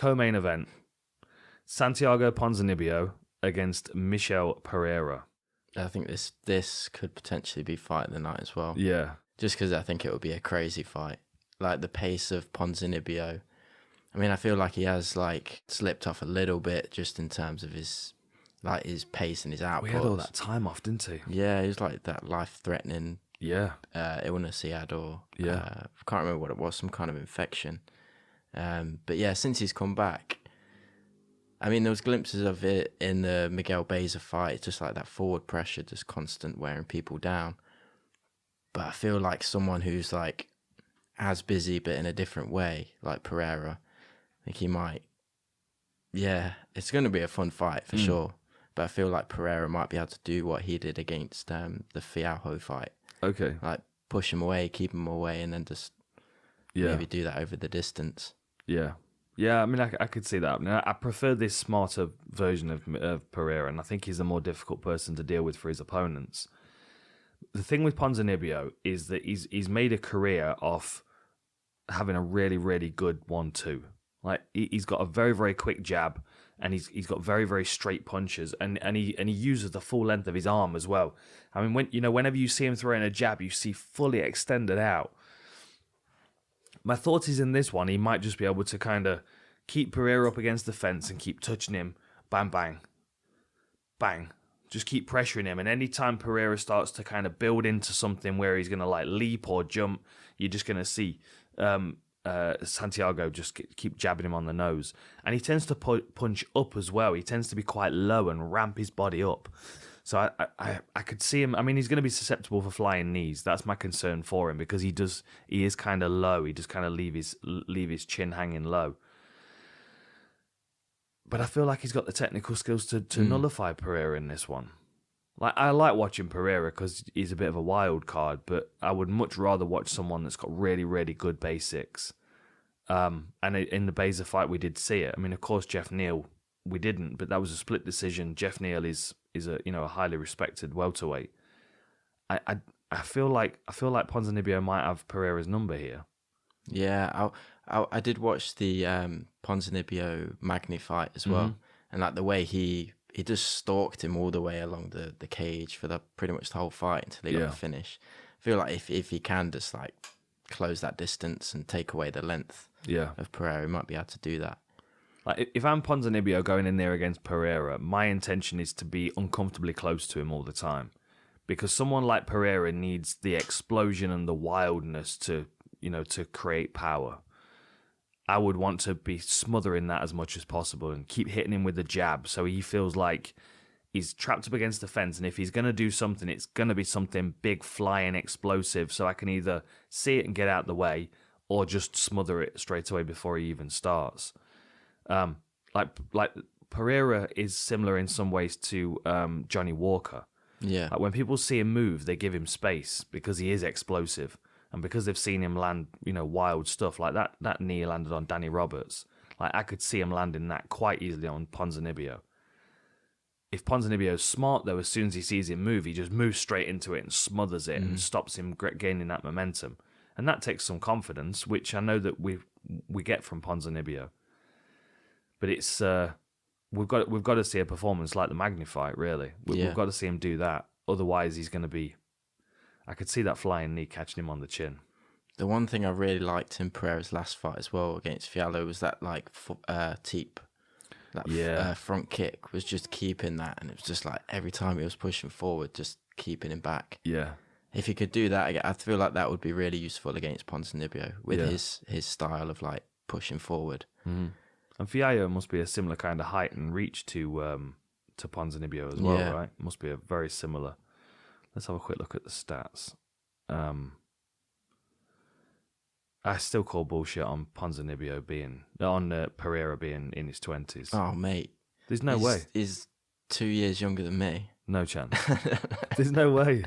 Co-main event. Santiago Ponzinibbio against Michel Pereira. I think this could potentially be fight of the night as well. Yeah. Just because I think it would be a crazy fight. Like the pace of Ponzinibbio. I mean, I feel like he has like slipped off a little bit just in terms of his pace and his output. We had all that time off, didn't he? Yeah, he was like that life-threatening illness he had, or I can't remember what it was, some kind of infection. But yeah, since he's come back, I mean, there was glimpses of it in the Miguel Beza fight, just like that forward pressure, just constant wearing people down. But I feel like someone who's like as busy but in a different way, like Pereira, I think he might. Yeah, it's going to be a fun fight for sure. But I feel like Pereira might be able to do what he did against the Fialho fight. Okay. Like push him away, keep him away, and then just maybe do that over the distance. Yeah. Yeah, I mean, I could see that. I mean, I prefer this smarter version of Pereira, and I think he's a more difficult person to deal with for his opponents. The thing with Ponzinibbio is that he's made a career off having a really, really good 1-2. Like he's got a very, very quick jab, and he's got very, very straight punches, and he uses the full length of his arm as well. I mean, whenever you see him throwing a jab, you see fully extended out. My thought is in this one, he might just be able to kind of keep Pereira up against the fence and keep touching him. Bang, bang, bang. Just keep pressuring him. And anytime Pereira starts to kind of build into something where he's going to like leap or jump, you're just going to see Santiago just keep jabbing him on the nose. And he tends to punch up as well. He tends to be quite low and ramp his body up. So I could see him. I mean, he's going to be susceptible for flying knees. That's my concern for him, because he is kind of low. He just kind of leave his chin hanging low. But I feel like he's got the technical skills to nullify Pereira in this one. Like I like watching Pereira because he's a bit of a wild card, but I would much rather watch someone that's got really, really good basics. And in the Beza fight, we did see it. I mean, of course, Jeff Neal, we didn't, but that was a split decision. Jeff Neal is a highly respected welterweight. I feel like Ponzinibbio might have Pereira's number here. Yeah, I did watch the Ponzinibbio Magny fight as well, and like the way he just stalked him all the way along the cage for pretty much the whole fight until he got the finish. I feel like if he can just like close that distance and take away the length of Pereira, he might be able to do that. Like if I'm Ponzinibbio going in there against Pereira, my intention is to be uncomfortably close to him all the time, because someone like Pereira needs the explosion and the wildness to create power. I would want to be smothering that as much as possible and keep hitting him with the jab so he feels like he's trapped up against the fence, and if he's going to do something, it's going to be something big, flying, explosive, so I can either see it and get out the way or just smother it straight away before he even starts. Like Pereira is similar in some ways to Johnny Walker. Yeah. Like when people see him move, they give him space because he is explosive. And because they've seen him land, wild stuff like that knee landed on Danny Roberts. Like I could see him landing that quite easily on Ponzinibbio. If Ponzinibbio's smart, though, as soon as he sees him move, he just moves straight into it and smothers it and stops him gaining that momentum. And that takes some confidence, which I know that we get from Ponzinibbio. But it's we've got to see a performance like the Magny fight, really. We've got to see him do that. Otherwise, he's going to be. I could see that flying knee catching him on the chin. The one thing I really liked in Pereira's last fight as well against Fialho was that teep. That front kick was just keeping that, and it was just like every time he was pushing forward, just keeping him back. Yeah. If he could do that, I feel like that would be really useful against Ponzinibbio with his style of like pushing forward. Mm-hmm. And Fialho must be a similar kind of height and reach to Ponzinibbio as well, right? Must be a very similar. Let's have a quick look at the stats. I still call bullshit on Ponzinibbio Pereira being in his 20s. Oh, mate. There's no way. He's 2 years younger than me. No chance. There's no way.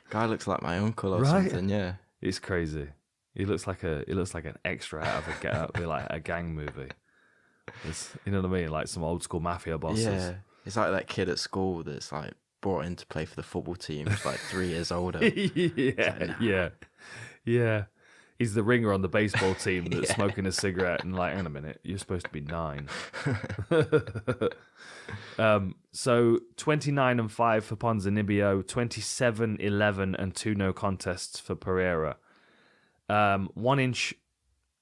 Guy looks like my uncle or something, yeah. It's crazy. He looks like an extra out of a gang movie. You know what I mean? Like some old school mafia bosses. Yeah. It's like that kid at school that's like brought in to play for the football team. He's like 3 years older. Yeah. He's the ringer on the baseball team that's smoking a cigarette and like, hang on a minute, you're supposed to be 9. So 29-5 for Ponzinibbio, 27-11 and 2 no contests for Pereira. 1 inch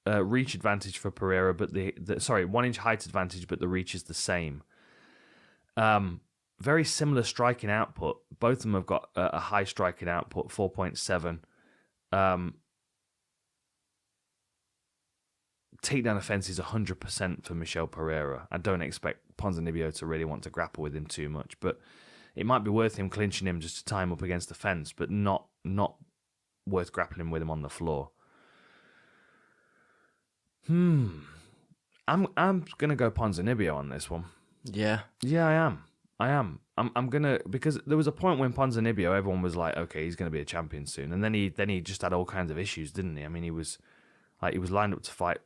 reach advantage for Pereira, but 1 inch height advantage, but the reach is the same. Very similar striking output. Both of them have got a high striking output, 4.7. Takedown offense is 100% for Michel Pereira. I don't expect Ponzinibbio to really want to grapple with him too much, but it might be worth him clinching him just to tie him up against the fence, but not worth grappling with him on the floor. I'm gonna go Ponzinibbio on this one. Yeah. Yeah, I am. I'm gonna, because there was a point when Ponzinibbio, everyone was like, okay, he's gonna be a champion soon, and then he just had all kinds of issues, didn't he? I mean, he was lined up to fight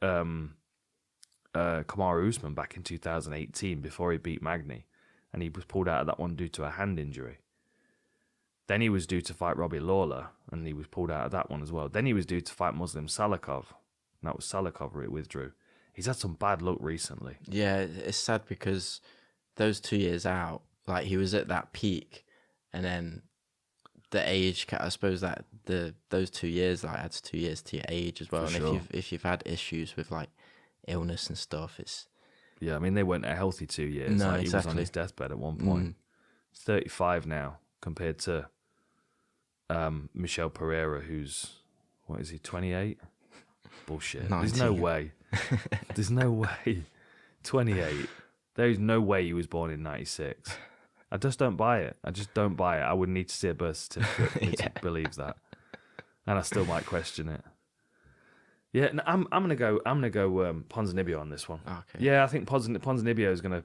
Kamaru Usman back in 2018 before he beat Magny, and he was pulled out of that one due to a hand injury. Then he was due to fight Robbie Lawler, and he was pulled out of that one as well. Then he was due to fight Muslim Salikov, and that was Salikov who withdrew. He's had some bad luck recently. Yeah, it's sad because those 2 years out, like he was at that peak, and then the age, I suppose that those 2 years like adds 2 years to your age as well. For and sure. if you've had issues with like illness and stuff, it's I mean, they weren't a healthy 2 years. No, like, exactly. He was on his deathbed at one point. 35 now compared to Michel Pereira, who's, what is he, 28? Bullshit. 19. There's no way. There's no way. 28. There is no way he was born in 96. I just don't buy it. I would need to see a birth certificate to believe that, and I still might question it. Yeah, no, I'm gonna go Ponzinibbio on this one. Okay. Yeah, I think Ponzinibbio is gonna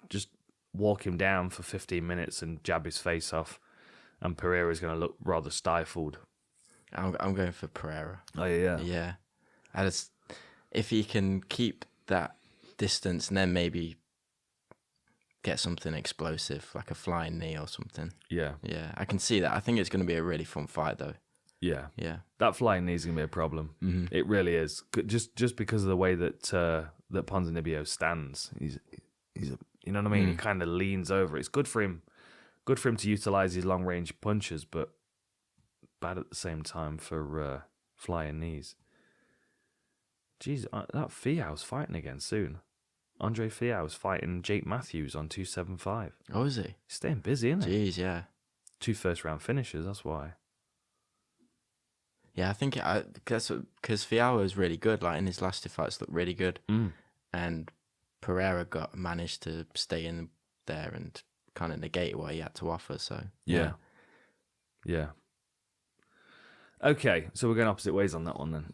just walk him down for 15 minutes and jab his face off, and Pereira is gonna look rather stifled. I'm going for Pereira. Oh yeah. Yeah, if he can keep that distance and then maybe get something explosive, like a flying knee or something. Yeah. Yeah, I can see that. I think it's going to be a really fun fight, though. Yeah. Yeah. That flying knee is going to be a problem. Mm-hmm. It really is. Just because of the way that Ponzinibbio stands. He's you know what I mean? He kind of leans over. It's good for him to utilize his long range punches, but bad at the same time for flying knees. Jeez, that Fial's fighting again soon. Andre Fial's fighting Jake Matthews on 275. Oh, is he? He's staying busy, isn't he? Jeez, yeah. 2 first-round finishes, that's why. Yeah, I think because Fial was really good. Like in his last 2 fights, looked really good, and Pereira managed to stay in there and kind of negate what he had to offer. So yeah. Okay, so we're going opposite ways on that one then.